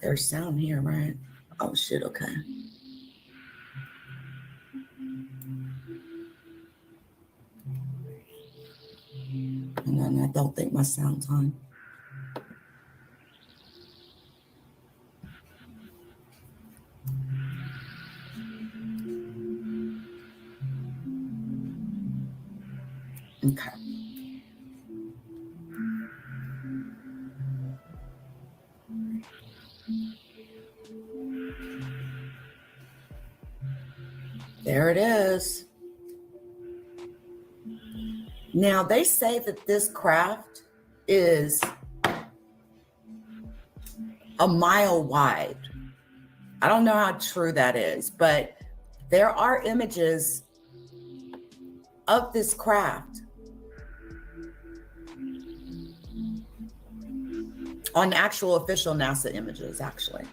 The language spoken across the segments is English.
There's sound here, right? Oh shit, okay. And then I don't think my sound's on. Okay. There it is. Now they say that this craft is a mile wide. I don't know how true that is, but there are images of this craft on actual official NASA images, actually.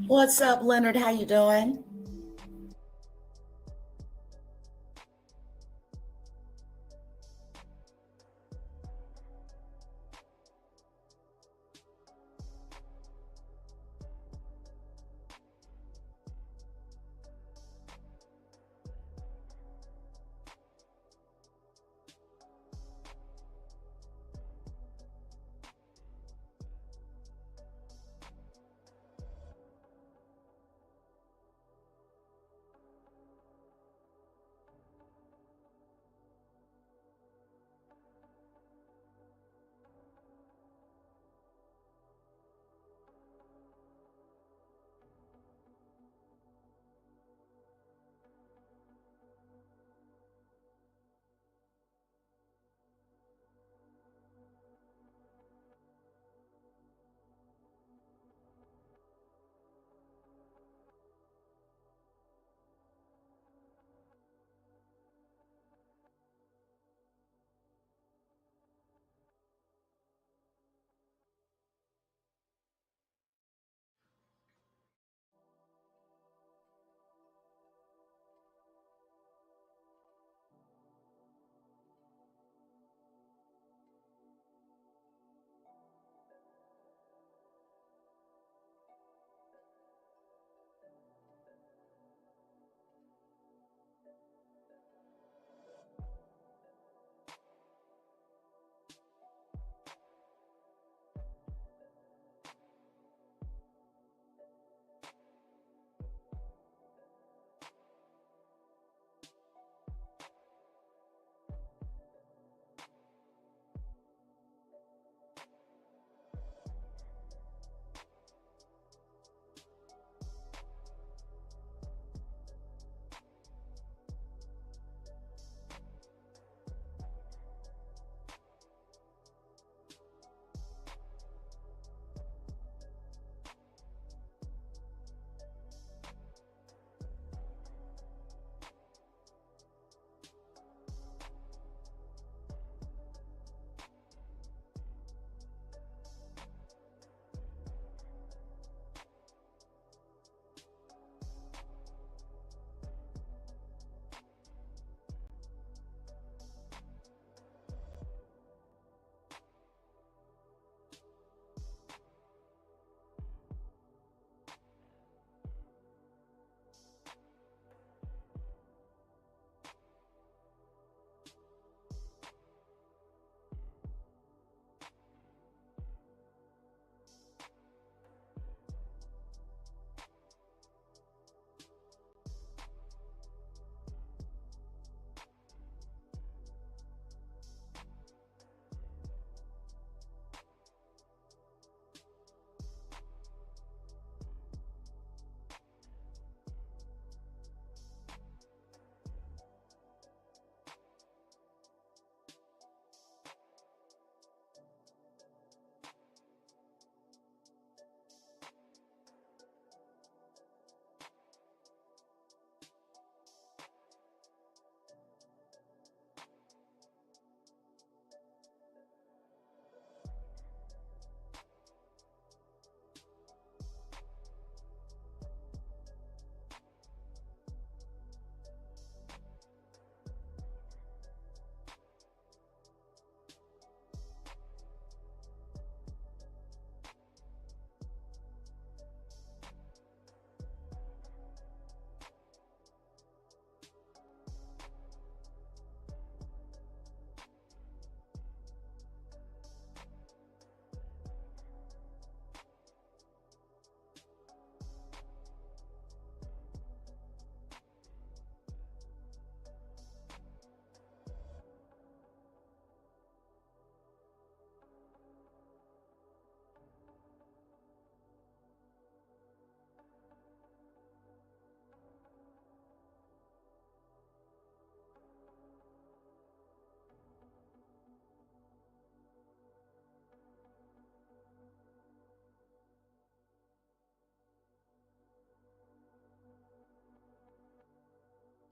What's up, Leonard? How you doing?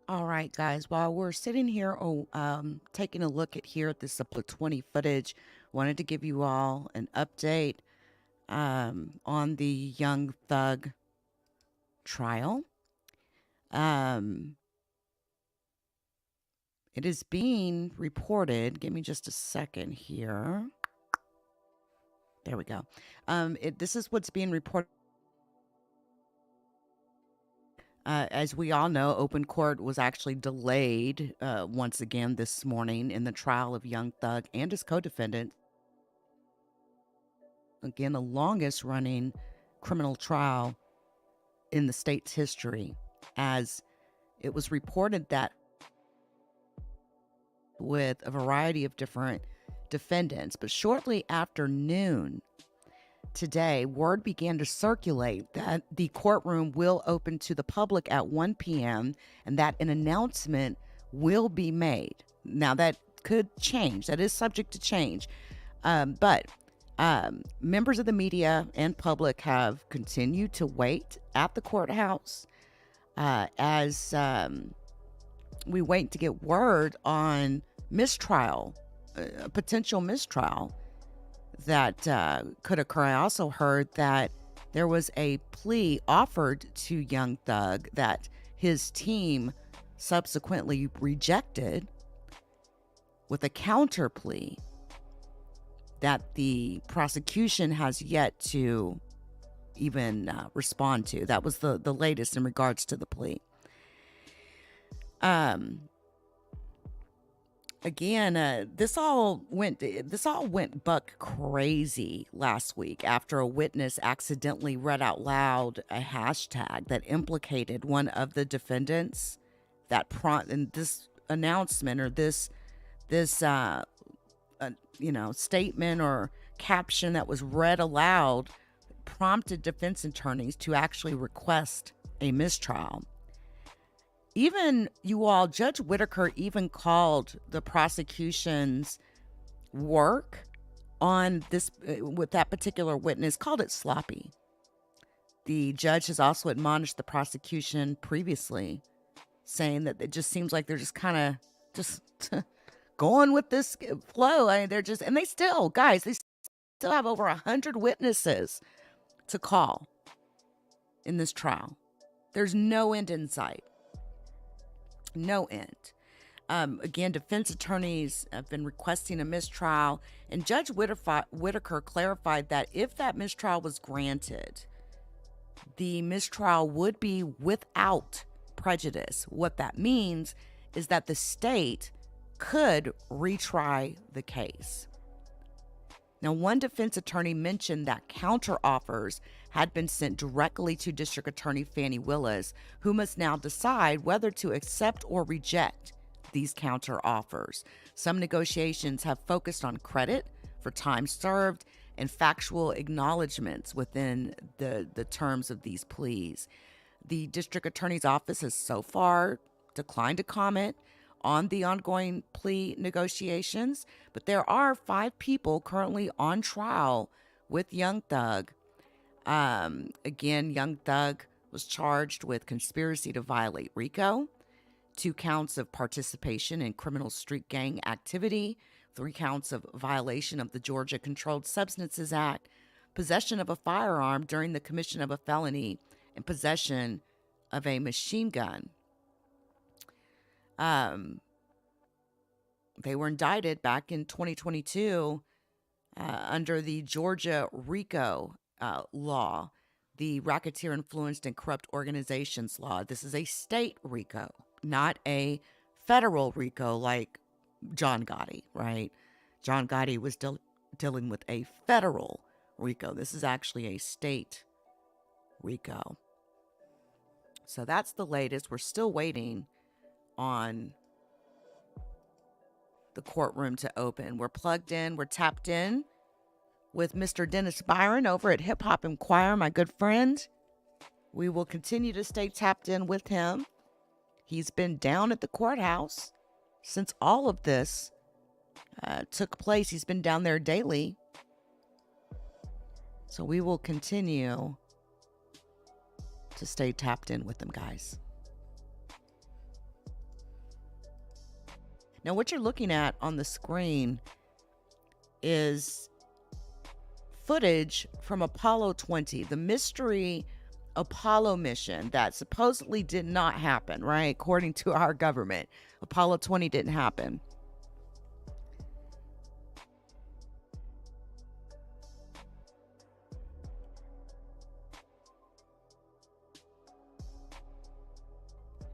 All right, guys. While we're sitting here, taking a look at this up 20 footage, wanted to give you all an update on the Young Thug trial. Um, it is being reported. Give me just a second here. There we go. This is what's being reported. As we all know, open court was actually delayed once again this morning in the trial of Young Thug and his co-defendant. Again, the longest running criminal trial in the state's history, as it was reported that with a variety of different defendants. But shortly after noon today, word began to circulate that the courtroom will open to the public at 1 p.m. and that an announcement will be made. Now, that could change. That is subject to change. But members of the media and public have continued to wait at the courthouse as we wait to get word on mistrial, a potential mistrial that could occur. I also heard that there was a plea offered to Young Thug that his team subsequently rejected, with a counter plea that the prosecution has yet to even respond to. That was the latest in regards to the plea. Again, this all went buck crazy last week after a witness accidentally read out loud a hashtag that implicated one of the defendants. And this announcement, or this statement or caption that was read aloud, prompted defense attorneys to actually request a mistrial. Even Judge Whitaker even called the prosecution's work on this with that particular witness, called it sloppy. The judge has also admonished the prosecution previously, saying that it just seems like they're just kind of just going with this flow. I mean, they still have over 100 witnesses to call in this trial. There's no end in sight. No end. Again, defense attorneys have been requesting a mistrial, and Judge Whitaker clarified that if that mistrial was granted, the mistrial would be without prejudice. What that means is that the state could retry the case. Now, one defense attorney mentioned that counter offers had been sent directly to District Attorney Fani Willis, who must now decide whether to accept or reject these counter offers. Some negotiations have focused on credit for time served and factual acknowledgments within the terms of these pleas. The District Attorney's Office has so far declined to comment on the ongoing plea negotiations, but there are 5 people currently on trial with Young Thug. Again, Young Thug was charged with conspiracy to violate RICO, 2 counts of participation in criminal street gang activity, 3 counts of violation of the Georgia Controlled Substances Act, possession of a firearm during the commission of a felony, and possession of a machine gun. They were indicted back in 2022 under the Georgia RICO law, the Racketeer Influenced and Corrupt Organizations law. This is a state RICO, not a federal RICO like John Gotti, right? John Gotti was dealing with a federal RICO. This is actually a state RICO. So that's the latest. We're still waiting on the courtroom to open. We're plugged in, we're tapped in with Mr. Dennis Byron over at Hip Hop Inquirer, my good friend. We will continue to stay tapped in with him. He's been down at the courthouse since all of this took place. He's been down there daily. So we will continue to stay tapped in with them, guys. Now, what you're looking at on the screen is footage from Apollo 20, the mystery Apollo mission that supposedly did not happen, right? According to our government, Apollo 20 didn't happen.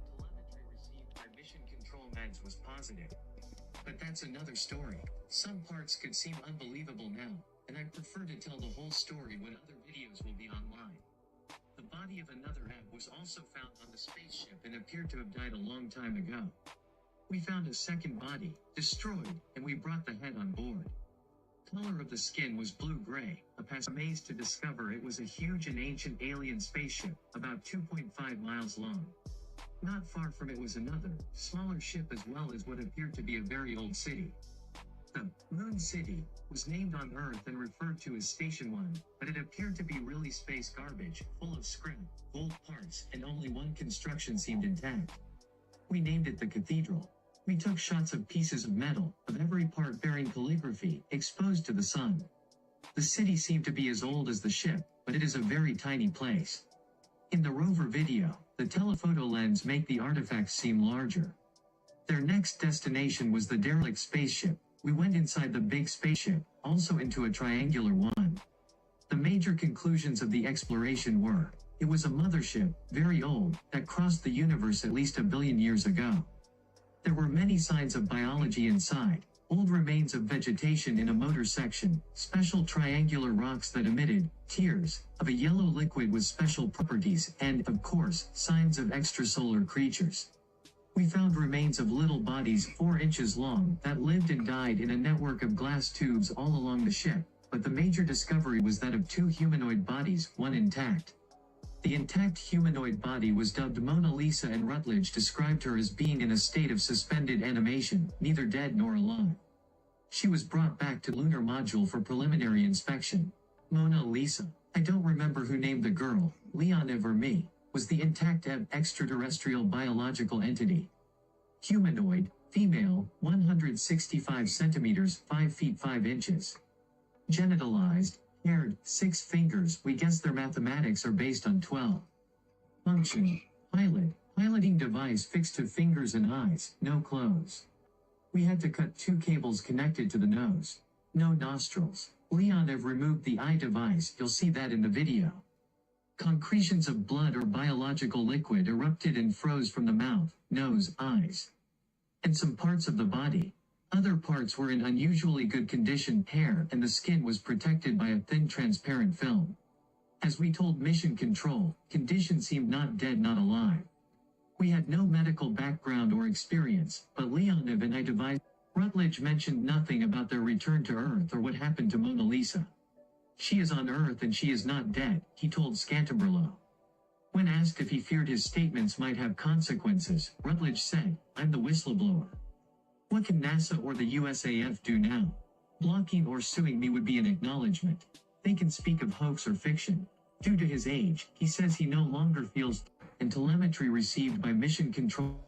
Telemetry received by mission control meds was positive. But that's another story. Some parts could seem unbelievable now, and I prefer to tell the whole story when other videos will be online. The body of another Webb was also found on the spaceship and appeared to have died a long time ago. We found a second body, destroyed, and we brought the head on board. Color of the skin was blue-gray, amazed to discover it was a huge and ancient alien spaceship, about 2.5 miles long. Not far from it was another, smaller ship as well as what appeared to be a very old city. The Moon City was named on Earth and referred to as Station 1, but it appeared to be really space garbage, full of scrap, old parts, and only one construction seemed intact. We named it the Cathedral. We took shots of pieces of metal, of every part bearing calligraphy, exposed to the sun. The city seemed to be as old as the ship, but it is a very tiny place. In the rover video, the telephoto lens make the artifacts seem larger. Their next destination was the derelict spaceship. We went inside the big spaceship, also into a triangular one. The major conclusions of the exploration were, it was a mothership, very old, that crossed the universe at least 1 billion years ago. There were many signs of biology inside, old remains of vegetation in a motor section, special triangular rocks that emitted tears of a yellow liquid with special properties, and, of course, signs of extrasolar creatures. We found remains of little bodies 4 inches long that lived and died in a network of glass tubes all along the ship, but the major discovery was that of 2 humanoid bodies, one intact. The intact humanoid body was dubbed Mona Lisa, and Rutledge described her as being in a state of suspended animation, neither dead nor alive. She was brought back to lunar module for preliminary inspection. Mona Lisa, I don't remember who named the girl, Leonov or me, was the intact extraterrestrial biological entity. Humanoid, female, 165 centimeters, 5 feet 5 inches. Genitalized, haired, 6 fingers. We guess their mathematics are based on 12. Function, piloting device fixed to fingers and eyes, no clothes. We had to cut 2 cables connected to the nose. No nostrils. Leonov removed the eye device, you'll see that in the video. Concretions of blood or biological liquid erupted and froze from the mouth, nose, eyes, and some parts of the body. Other parts were in unusually good condition, hair and the skin was protected by a thin transparent film. As we told Mission Control, condition seemed not dead, not alive. We had no medical background or experience, but Leonov and I devised. Rutledge mentioned nothing about their return to Earth or what happened to Mona Lisa. She is on Earth and she is not dead, he told Scantaberlo. When asked if he feared his statements might have consequences, Rutledge said, I'm the whistleblower. What can NASA or the USAF do now? Blocking or suing me would be an acknowledgement. They can speak of hoax or fiction. Due to his age, he says he no longer feels, and telemetry received by Mission Control.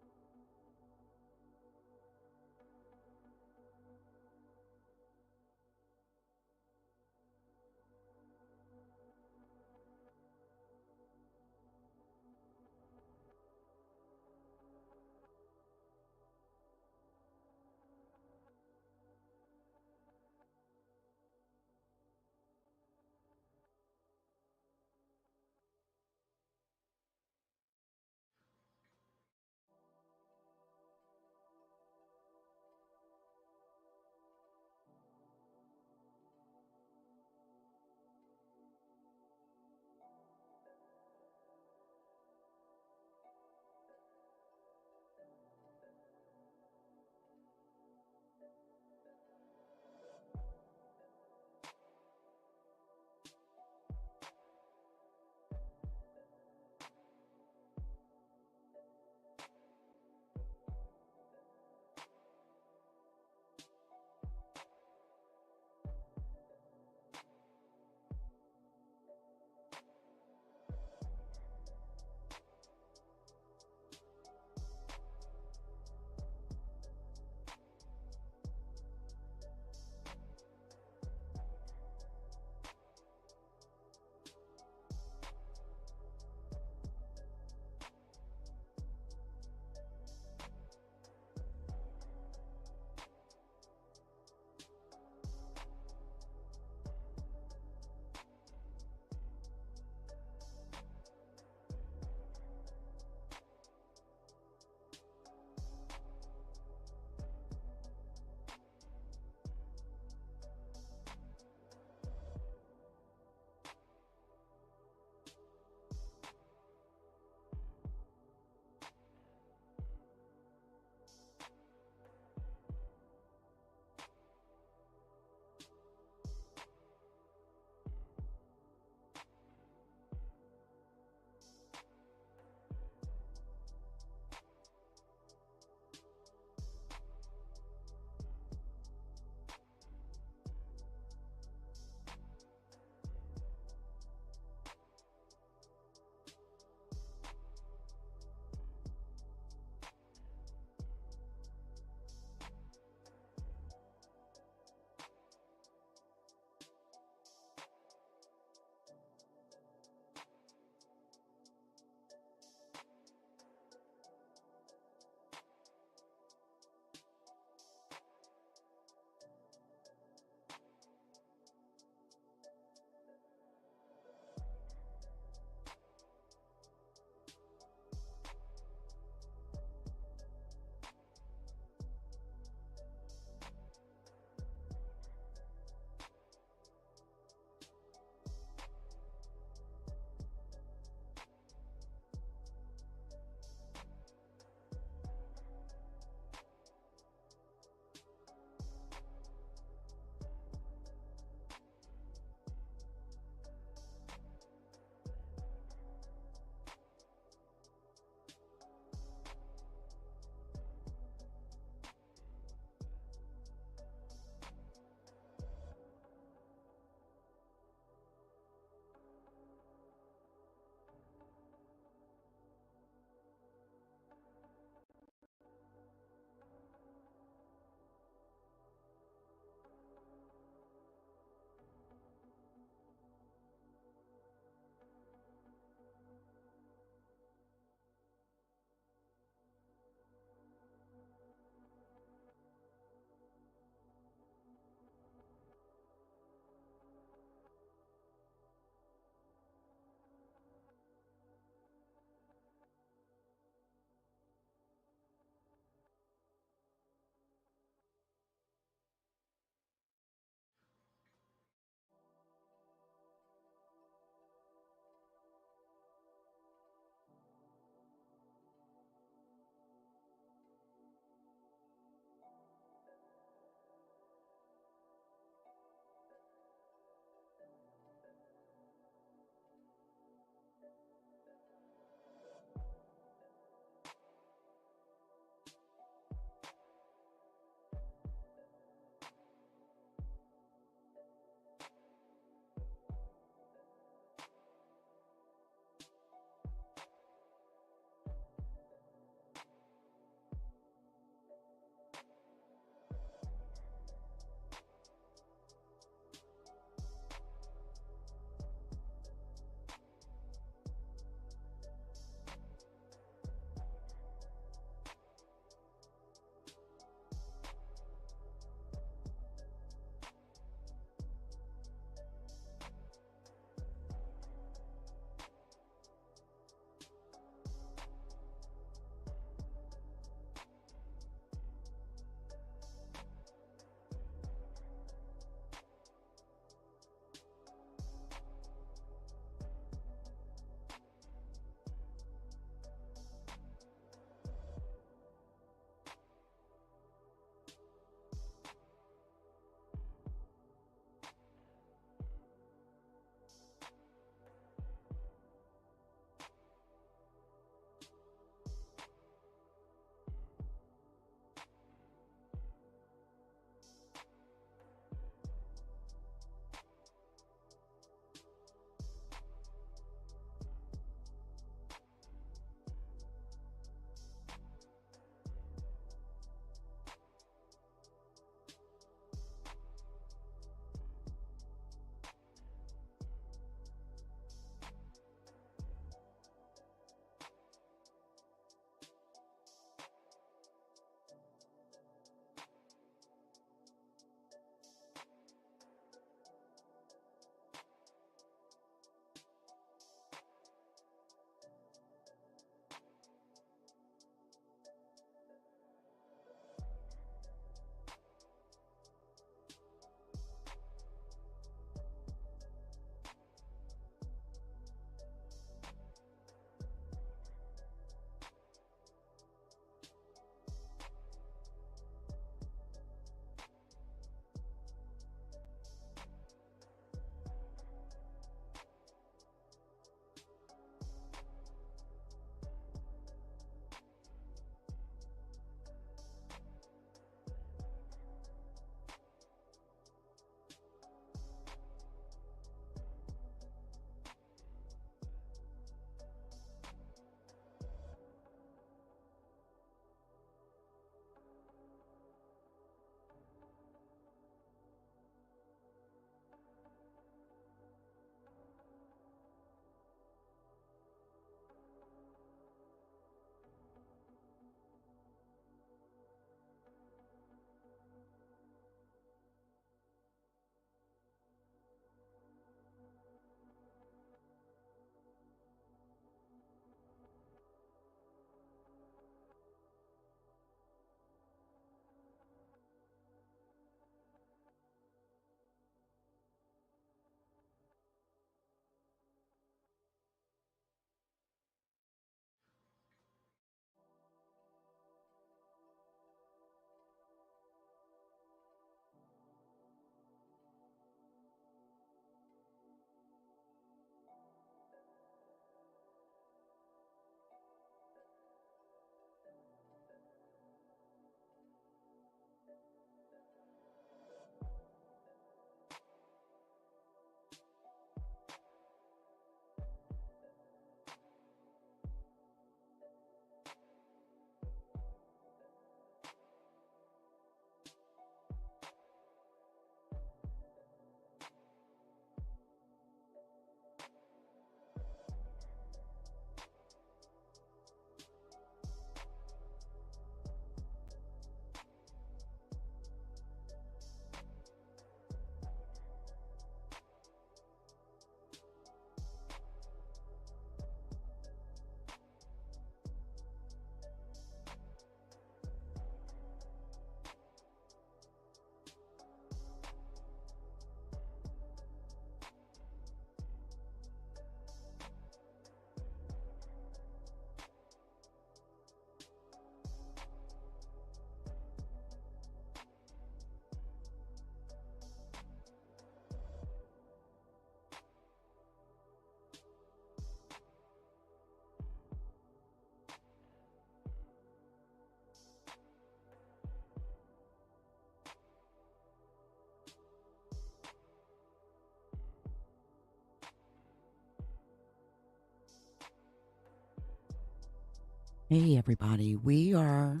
Hey, everybody. We are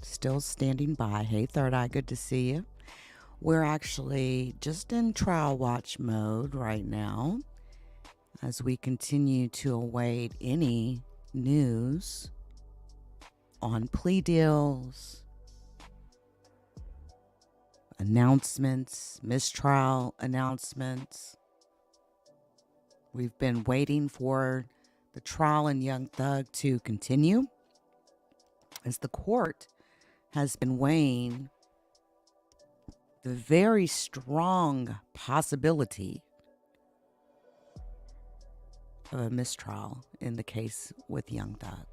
still standing by. Hey, Third Eye, good to see you. We're actually just in trial watch mode right now as we continue to await any news on plea deals, announcements, mistrial announcements. We've been waiting for the trial in Young Thug to continue as the court has been weighing the very strong possibility of a mistrial in the case with Young Thug.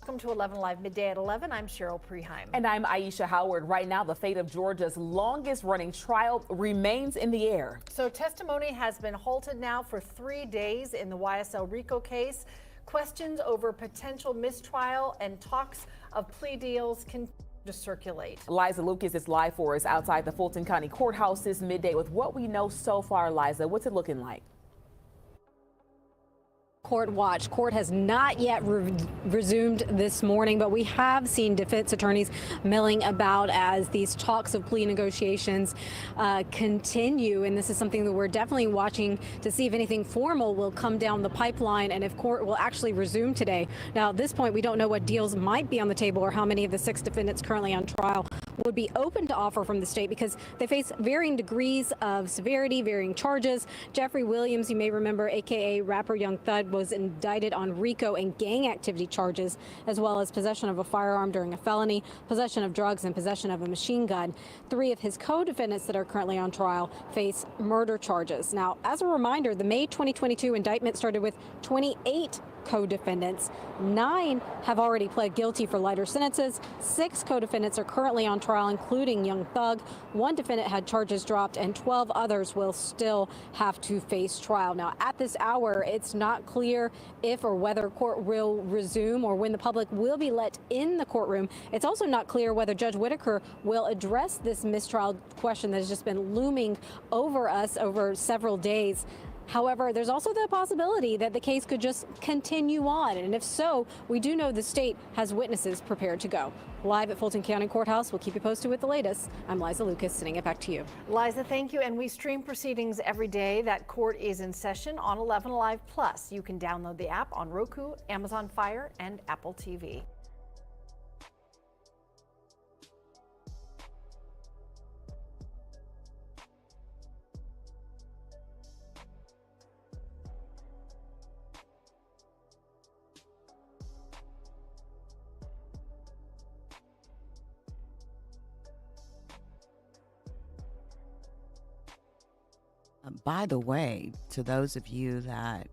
Welcome to 11 Live Midday at 11. I'm Cheryl Preheim. And I'm Aisha Howard. Right now, the fate of Georgia's longest running trial remains in the air. So testimony has been halted now for 3 days in the YSL RICO case. Questions over potential mistrial and talks of plea deals continue to circulate. Liza Lucas is live for us outside the Fulton County Courthouse this midday with what we know so far. Liza, what's it looking like? Court watch. Court has not yet resumed this morning, but we have seen defense attorneys milling about as these talks of plea negotiations continue. And this is something that we're definitely watching to see if anything formal will come down the pipeline and if court will actually resume today. Now, at this point, we don't know what deals might be on the table or how many of the 6 defendants currently on trial would be open to offer from the state because they face varying degrees of severity, varying charges. Jeffrey Williams, you may remember, aka rapper Young Thug, was indicted on RICO and gang activity charges, as well as possession of a firearm during a felony, possession of drugs, and possession of a machine gun. 3 of his co-defendants that are currently on trial face murder charges. Now, as a reminder, the May 2022 indictment started with 28 co-defendants. 9 have already pled guilty for lighter sentences. 6 co-defendants are currently on trial, including Young Thug. 1 defendant had charges dropped, and 12 others will still have to face trial. Now, at this hour, it's not clear if or whether court will resume or when the public will be let in the courtroom. It's also not clear whether Judge Whitaker will address this mistrial question that has just been looming over us over several days. However, there's also the possibility that the case could just continue on. And if so, we do know the state has witnesses prepared to go. Live at Fulton County Courthouse, we'll keep you posted with the latest. I'm Liza Lucas, sending it back to you. Liza, thank you. And we stream proceedings every day. That court is in session on 11 Live Plus. You can download the app on Roku, Amazon Fire, and Apple TV. By the way, to those of you that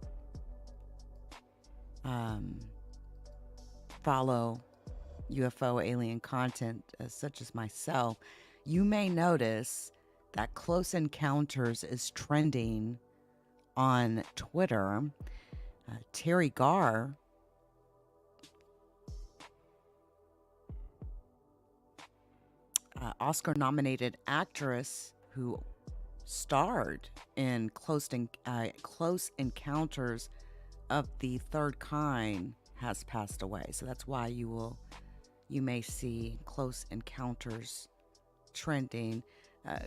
follow UFO alien content, such as myself, you may notice that Close Encounters is trending on Twitter. Terry Garr Oscar-nominated actress who starred in Close Encounters of the Third Kind has passed away. So that's why you may see Close Encounters trending.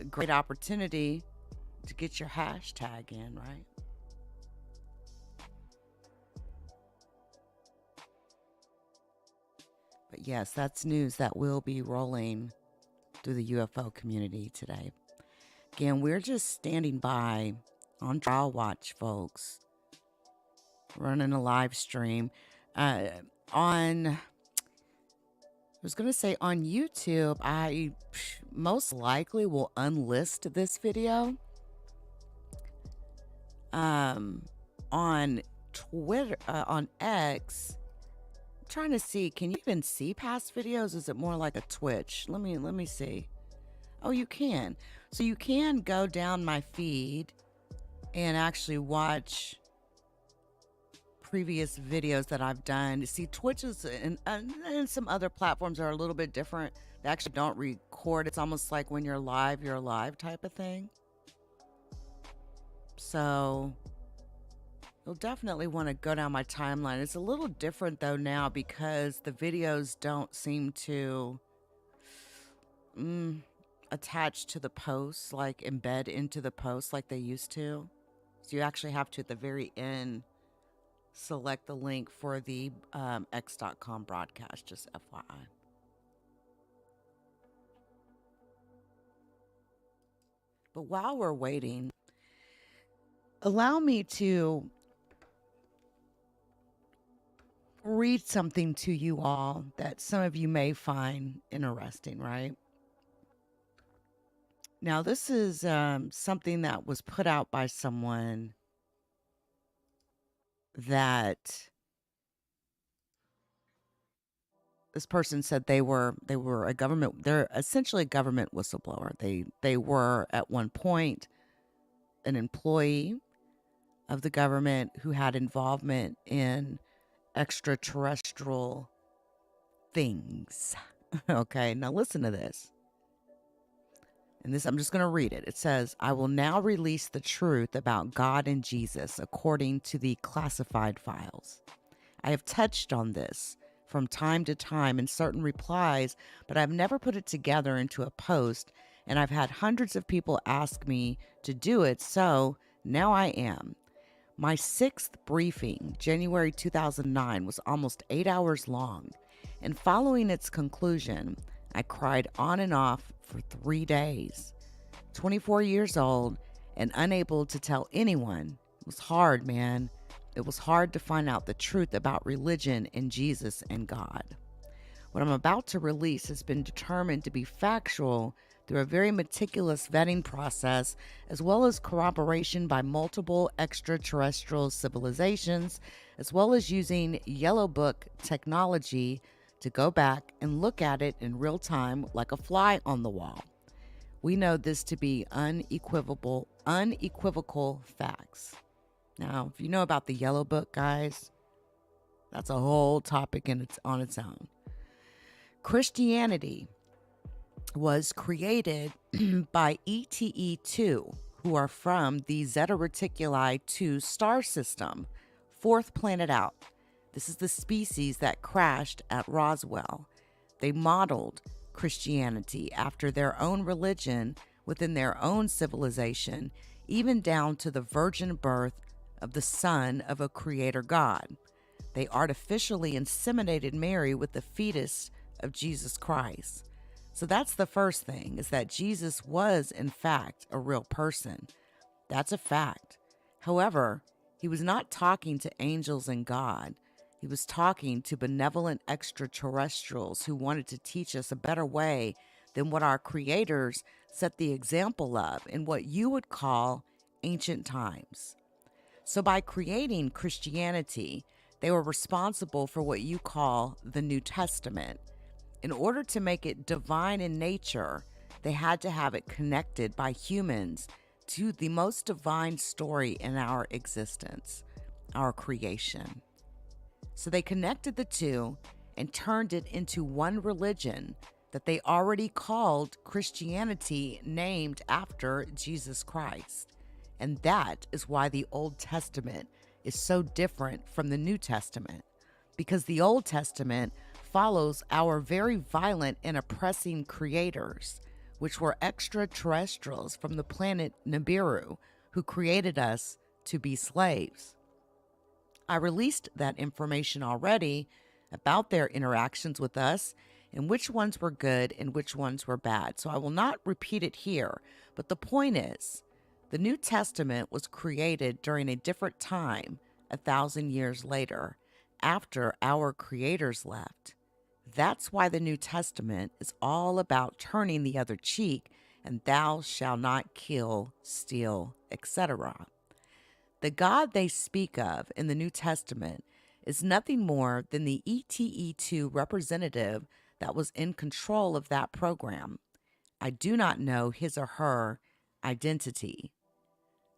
Great opportunity to get your hashtag in, right? But yes, that's news that will be rolling through the UFO community today. Again, we're just standing by on trial watch, folks. Running a live stream on YouTube. I most likely will unlist this video. On Twitter, on X, I'm trying to see, can you even see past videos? Is it more like a Twitch? Let me see. Oh, you can. So you can go down my feed and actually watch previous videos that I've done. See, Twitch is and some other platforms are a little bit different. They actually don't record. It's almost like when you're live type of thing. So you'll definitely want to go down my timeline. It's a little different though now because the videos don't seem to attach to the posts, like embed into the posts like they used to. So you actually have to, at the very end, select the link for the x.com broadcast, just FYI. But while we're waiting, allow me to read something to you all that some of you may find interesting, right? Now, this is something that was put out by someone that this person said they were a government, they're essentially a government whistleblower. They were at one point an employee of the government who had involvement in extraterrestrial things. Okay, now listen to this. And this, I'm just going to read it. It says, I will now release the truth about God and Jesus according to the classified files. I have touched on this from time to time in certain replies, but I've never put it together into a post, and I've had hundreds of people ask me to do it, so now I am. My 6th briefing, January 2009, was almost 8 hours long, and following its conclusion, I cried on and off for 3 days. 24 years old and unable to tell anyone. It was hard, man. It was hard to find out the truth about religion and Jesus and God. What I'm about to release has been determined to be factual through a very meticulous vetting process, as well as corroboration by multiple extraterrestrial civilizations, as well as using Yellow Book technology to go back and look at it in real time like a fly on the wall. We know this to be unequivocal facts. Now, if you know about the Yellow Book, guys, that's a whole topic on its own. Christianity was created by ETE2, who are from the Zeta Reticuli 2 star system, 4th planet out. This is the species that crashed at Roswell. They modeled Christianity after their own religion within their own civilization, even down to the virgin birth of the son of a creator God. They artificially inseminated Mary with the fetus of Jesus Christ. So that's the first thing, is that Jesus was, in fact, a real person. That's a fact. However, he was not talking to angels and God. He was talking to benevolent extraterrestrials who wanted to teach us a better way than what our creators set the example of in what you would call ancient times. So by creating Christianity, they were responsible for what you call the New Testament. In order to make it divine in nature, they had to have it connected by humans to the most divine story in our existence, our creation. So they connected the two and turned it into one religion that they already called Christianity, named after Jesus Christ. And that is why the Old Testament is so different from the New Testament, because the Old Testament follows our very violent and oppressing creators, which were extraterrestrials from the planet Nibiru, who created us to be slaves. I released that information already about their interactions with us and which ones were good and which ones were bad, so I will not repeat it here. But the point is, the New Testament was created during a different time, 1,000 years later, after our creators left. That's why the New Testament is all about turning the other cheek and thou shalt not kill, steal, etc. The God they speak of in the New Testament is nothing more than the ETE2 representative that was in control of that program. I do not know his or her identity.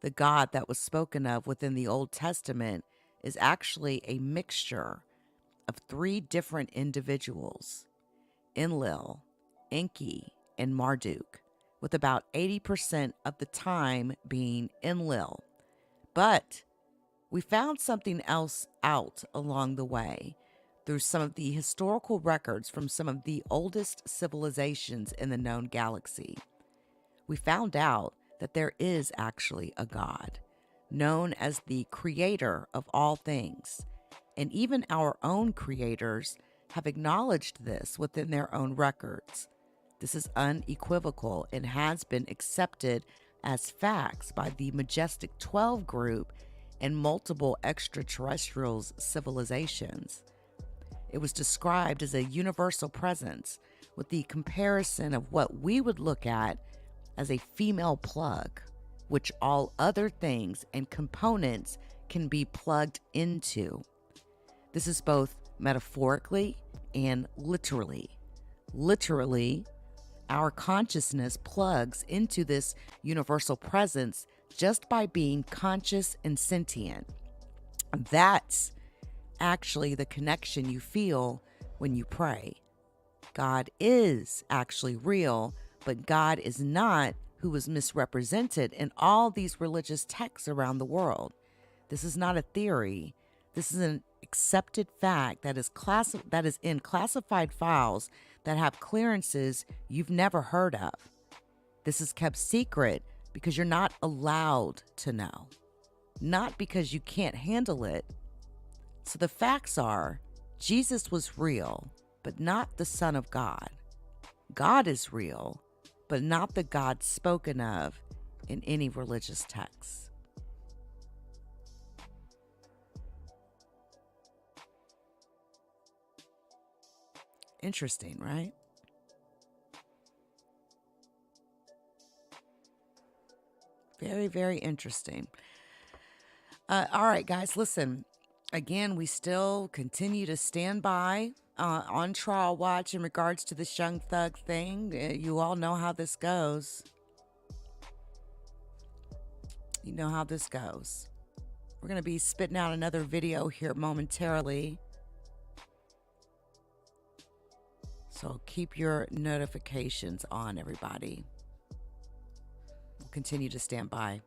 The God that was spoken of within the Old Testament is actually a mixture of 3 different individuals, Enlil, Enki, and Marduk, with about 80% of the time being Enlil. But we found something else out along the way through some of the historical records from some of the oldest civilizations in the known galaxy. We found out that there is actually a God, known as the creator of all things. And even our own creators have acknowledged this within their own records. This is unequivocal and has been accepted as facts by the Majestic 12 group and multiple extraterrestrial civilizations. It was described as a universal presence with the comparison of what we would look at as a female plug, which all other things and components can be plugged into. This is both metaphorically and literally. Literally, our consciousness plugs into this universal presence just by being conscious and sentient. That's actually the connection you feel when you pray. God is actually real, but God is not who is misrepresented in all these religious texts around the world. This is not a theory. This is an accepted fact that is in classified files that have clearances you've never heard of. This is kept secret because you're not allowed to know, not because you can't handle it. So the facts are, Jesus was real, but not the Son of God. God is real, but not the God spoken of in any religious text. Interesting, right? Very, very interesting. All right, guys, listen. Again, we still continue to stand by on trial watch in regards to this Young Thug thing. You all know how this goes. You know how this goes. We're going to be spitting out another video here momentarily. So keep your notifications on, everybody. We'll continue to stand by.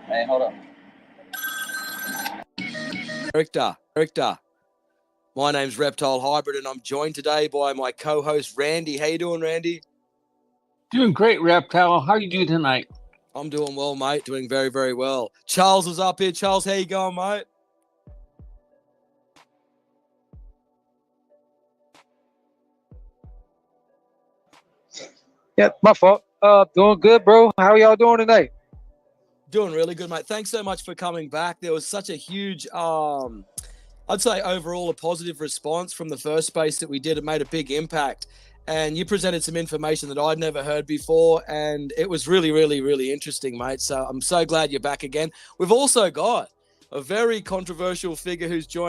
Hey, hold up. Richter. My name's Reptile Hybrid, and I'm joined today by my co-host Randy. How you doing, Randy? Doing great, Reptile. How you doing tonight? I'm doing well, mate. Doing very, very well. Charles is up here. Charles, how you going, mate? Yeah, my fault. Doing good, bro. How y'all doing tonight? Doing really good, mate. Thanks so much for coming back. There was such a huge, I'd say overall a positive response from the first space that we did. It made a big impact. And you presented some information that I'd never heard before. And it was really, really, really interesting, mate. So I'm so glad you're back again. We've also got a very controversial figure who's joined